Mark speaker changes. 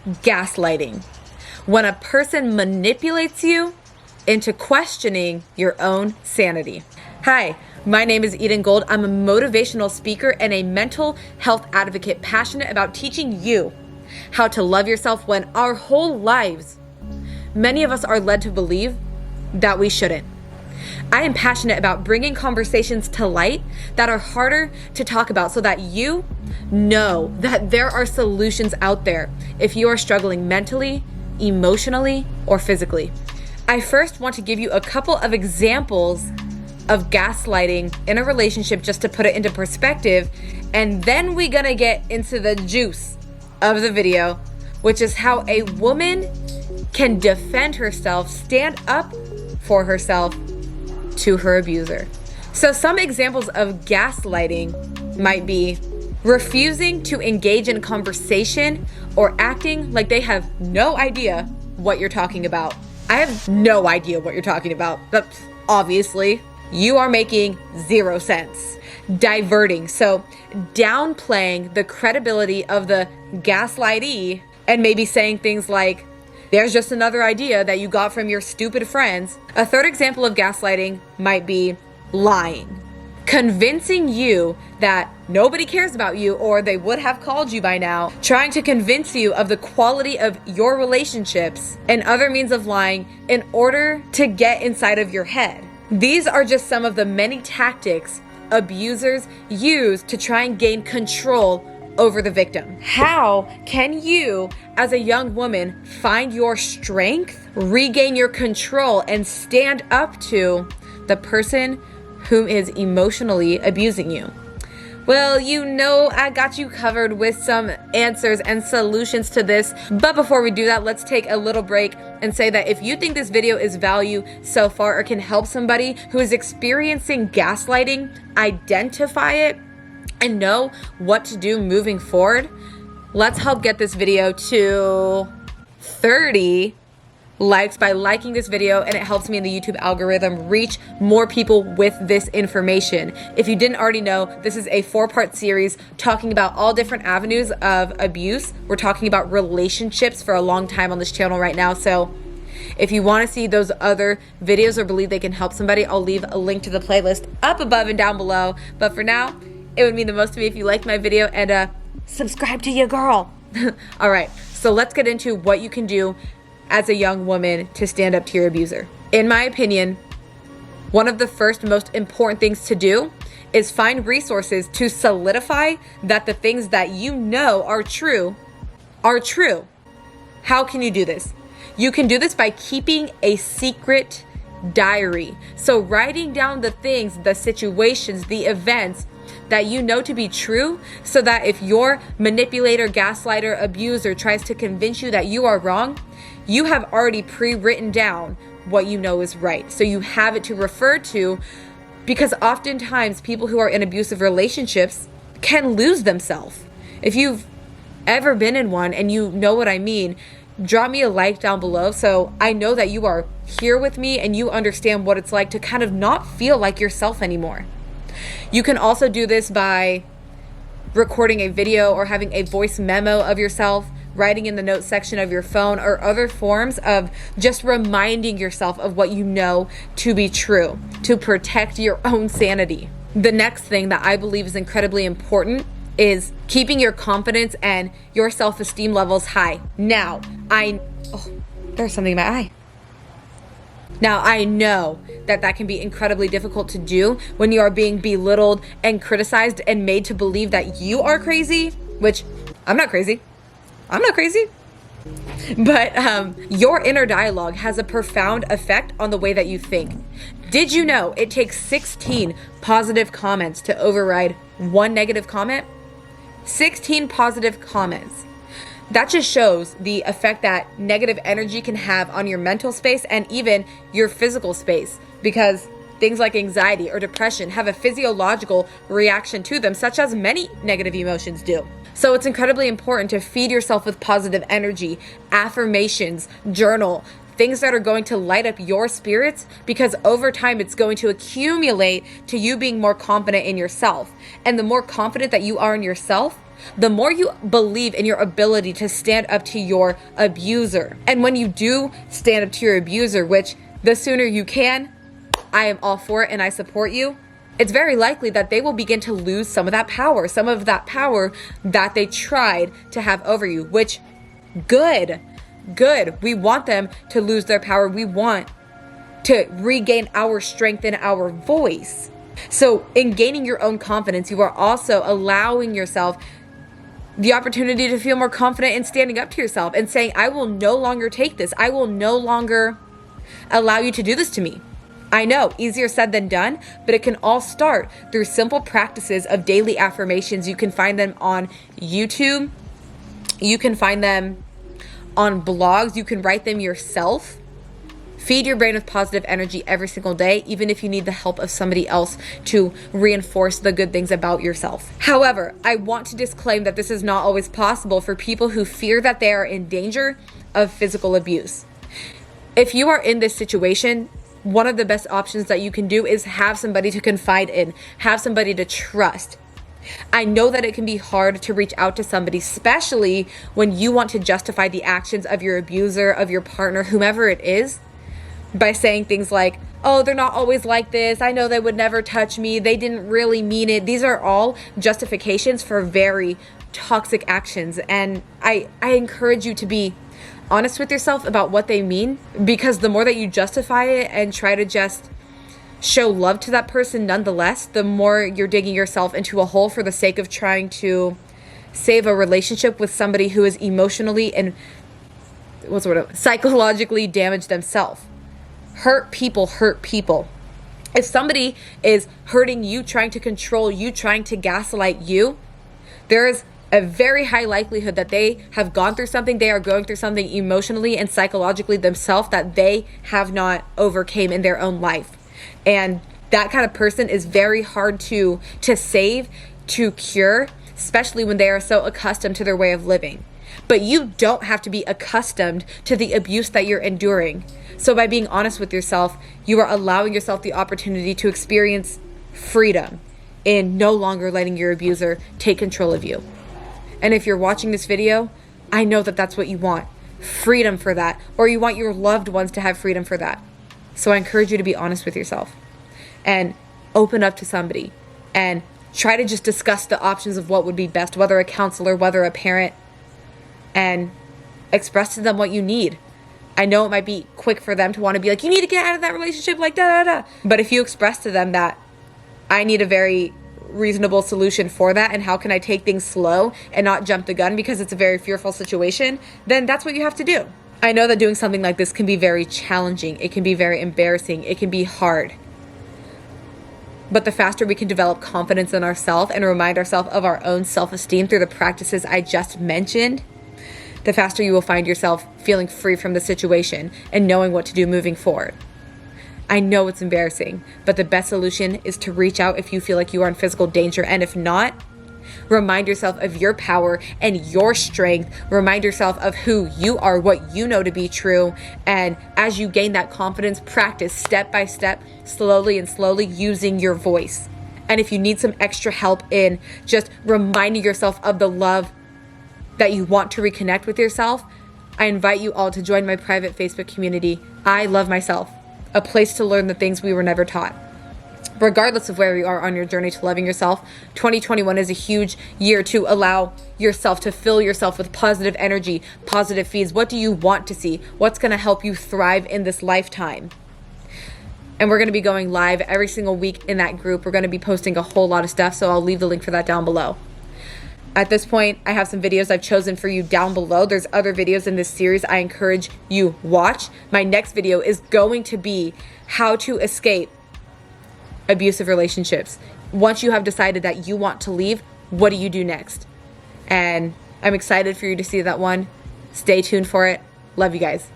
Speaker 1: Gaslighting. When a person manipulates you into questioning your own sanity. Hi, my name is Eden Gold. I'm a motivational speaker and a mental health advocate passionate about teaching you how to love yourself when our whole lives, many of us are led to believe that we shouldn't. I am passionate about bringing conversations to light that are harder to talk about so that you know that there are solutions out there if you are struggling mentally, emotionally, or physically. I first want to give you a couple of examples of gaslighting in a relationship just to put it into perspective, and then we're gonna get into the juice of the video, which is how a woman can defend herself, stand up for herself to her abuser. So some examples of gaslighting might be refusing to engage in conversation or acting like they have no idea what you're talking about. I have no idea what you're talking about, but obviously you are making zero sense. Diverting, so downplaying the credibility of the gaslightee and maybe saying things like, there's just another idea that you got from your stupid friends. A third example of gaslighting might be lying. Convincing you that nobody cares about you or they would have called you by now. Trying to convince you of the quality of your relationships and other means of lying in order to get inside of your head. These are just some of the many tactics abusers use to try and gain control over the victim. How can you, as a young woman, find your strength, regain your control, and stand up to the person whom is emotionally abusing you? Well, you know I got you covered with some answers and solutions to this. But before we do that, let's take a little break and say that if you think this video is value so far or can help somebody who is experiencing gaslighting identify it and know what to do moving forward, let's help get this video to 30 likes by liking this video, and it helps me in the YouTube algorithm reach more people with this information. If you didn't already know, this is a 4-part series talking about all different avenues of abuse. We're talking about relationships for a long time on this channel right now. So if you want to see those other videos or believe they can help somebody, I'll leave a link to the playlist up above and down below. But for now, it would mean the most to me if you liked my video and subscribe to your girl. All right, so let's get into what you can do as a young woman to stand up to your abuser. In my opinion, one of the first most important things to do is find resources to solidify that the things that you know are true are true. How can you do this? You can do this by keeping a secret diary. So writing down the things, the situations, the events that you know to be true, so that if your manipulator, gaslighter, abuser tries to convince you that you are wrong, you have already pre-written down what you know is right. So you have it to refer to, because oftentimes people who are in abusive relationships can lose themselves. If you've ever been in one and you know what I mean, drop me a like down below so I know that you are here with me and you understand what it's like to kind of not feel like yourself anymore. You can also do this by recording a video or having a voice memo of yourself, writing in the notes section of your phone, or other forms of just reminding yourself of what you know to be true to protect your own sanity. The next thing that I believe is incredibly important is keeping your confidence and your self-esteem levels high. Now, there's something in my eye. Now, I know that can be incredibly difficult to do when you are being belittled and criticized and made to believe that you are crazy, which I'm not crazy. I'm not crazy. But your inner dialogue has a profound effect on the way that you think. Did you know it takes 16 positive comments to override one negative comment? 16 positive comments. That just shows the effect that negative energy can have on your mental space and even your physical space, because things like anxiety or depression have a physiological reaction to them, such as many negative emotions do. So it's incredibly important to feed yourself with positive energy, affirmations, journal, things that are going to light up your spirits, because over time it's going to accumulate to you being more confident in yourself. And the more confident that you are in yourself, the more you believe in your ability to stand up to your abuser. And when you do stand up to your abuser, which the sooner you can, I am all for it and I support you, it's very likely that they will begin to lose some of that power that they tried to have over you, which good. We want them to lose their power. We want to regain our strength and our voice. So in gaining your own confidence, you are also allowing yourself the opportunity to feel more confident in standing up to yourself and saying, I will no longer take this. I will no longer allow you to do this to me. I know, easier said than done, but it can all start through simple practices of daily affirmations. You can find them on YouTube. You can find them on blogs. You can write them yourself. Feed your brain with positive energy every single day, even if you need the help of somebody else to reinforce the good things about yourself. However, I want to disclaim that this is not always possible for people who fear that they are in danger of physical abuse. If you are in this situation, one of the best options that you can do is have somebody to confide in, have somebody to trust. I know that it can be hard to reach out to somebody, especially when you want to justify the actions of your abuser, of your partner, whomever it is, by saying things like, oh, they're not always like this. I know they would never touch me. They didn't really mean it. These are all justifications for very toxic actions. And I encourage you to be honest with yourself about what they mean, because the more that you justify it and try to just show love to that person nonetheless, the more you're digging yourself into a hole for the sake of trying to save a relationship with somebody who is emotionally and psychologically damaged themselves. Hurt people hurt people. If somebody is hurting you, trying to control you, trying to gaslight you, there is a very high likelihood that they have gone through something, they are going through something emotionally and psychologically themselves that they have not overcame in their own life. And that kind of person is very hard to save, to cure, especially when they are so accustomed to their way of living. But you don't have to be accustomed to the abuse that you're enduring. So by being honest with yourself, you are allowing yourself the opportunity to experience freedom in no longer letting your abuser take control of you. And if you're watching this video, I know that that's what you want. Freedom for that. Or you want your loved ones to have freedom for that. So I encourage you to be honest with yourself and open up to somebody and try to just discuss the options of what would be best, whether a counselor, whether a parent, and express to them what you need. I know it might be quick for them to want to be like, you need to get out of that relationship, like da. But if you express to them that I need a very reasonable solution for that, and how can I take things slow and not jump the gun because it's a very fearful situation, then that's what you have to do. I know that doing something like this can be very challenging. It can be very embarrassing. It can be hard. But the faster we can develop confidence in ourselves and remind ourselves of our own self-esteem through the practices I just mentioned, the faster you will find yourself feeling free from the situation and knowing what to do moving forward. I know it's embarrassing, but the best solution is to reach out if you feel like you are in physical danger. And if not, remind yourself of your power and your strength. Remind yourself of who you are, what you know to be true. And as you gain that confidence, practice step by step, slowly using your voice. And if you need some extra help in just reminding yourself of the love that you want to reconnect with yourself, I invite you all to join my private Facebook community, I Love Myself, a place to learn the things we were never taught. Regardless of where you are on your journey to loving yourself, 2021 is a huge year to allow yourself to fill yourself with positive energy, positive feeds. What do you want to see? What's going to help you thrive in this lifetime? And we're going to be going live every single week in that group. We're going to be posting a whole lot of stuff, so I'll leave the link for that down below. At this point, I have some videos I've chosen for you down below. There's other videos in this series I encourage you watch. My next video is going to be how to escape abusive relationships. Once you have decided that you want to leave, what do you do next? And I'm excited for you to see that one. Stay tuned for it. Love you guys.